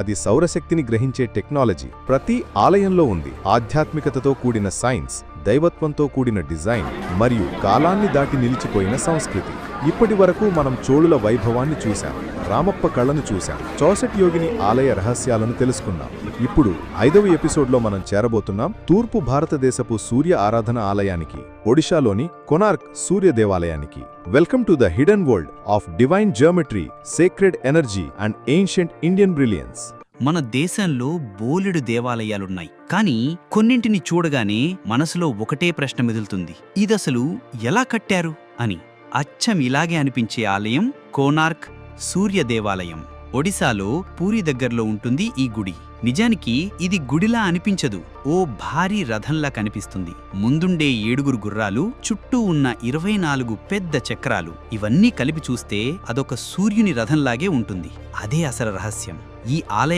అది సౌరశక్తిని గ్రహించే టెక్నాలజీ ప్రతి ఆలయంలో ఉంది. ఆధ్యాత్మికతతో కూడిన సైన్స్, దైవత్వంతో కూడిన డిజైన్ మరియు కాలాన్ని దాటి నిలిచిపోయిన సంస్కృతి. ఇప్పటి వరకు మనం చోళుల వైభవాన్ని చూశాం, రామప్ప కళను చూశాం, చౌసట్ యోగిని ఆలయ రహస్యాలను తెలుసుకున్నాం. ఇప్పుడు 5వ ఎపిసోడ్లో మనం చేరబోతున్నాం తూర్పు భారతదేశపు సూర్య ఆరాధన ఆలయానికి, ఒడిషాలోని కొనార్క్ సూర్య దేవాలయానికి. Welcome to the hidden world of divine geometry, sacred energy and ancient Indian brilliance. మన దేశంలో బోలెడు దేవాలయాలున్నాయి, కానీ కొన్నింటిని చూడగానే మనసులో ఒకటే ప్రశ్న మెదులుతుంది: ఇదసలు ఎలా కట్టారు అని. అచ్చం ఇలాగే అనిపించే ఆలయం కోనార్క్ సూర్య దేవాలయం. ఒడిశాలో పూరి దగ్గరలో ఉంటుంది ఈ గుడి. నిజానికి ఇది గుడిలా అనిపించదు, ఓ భారీ రథంలా కనిపిస్తుంది. ముందుండే 7 గుర్రాలు, చుట్టూ ఉన్న 24 పెద్ద చక్రాలు, ఇవన్నీ కలిపి చూస్తే అదొక సూర్యుని రథంలాగే ఉంటుంది. అదే అసలు రహస్యం. ఈ ఆలయం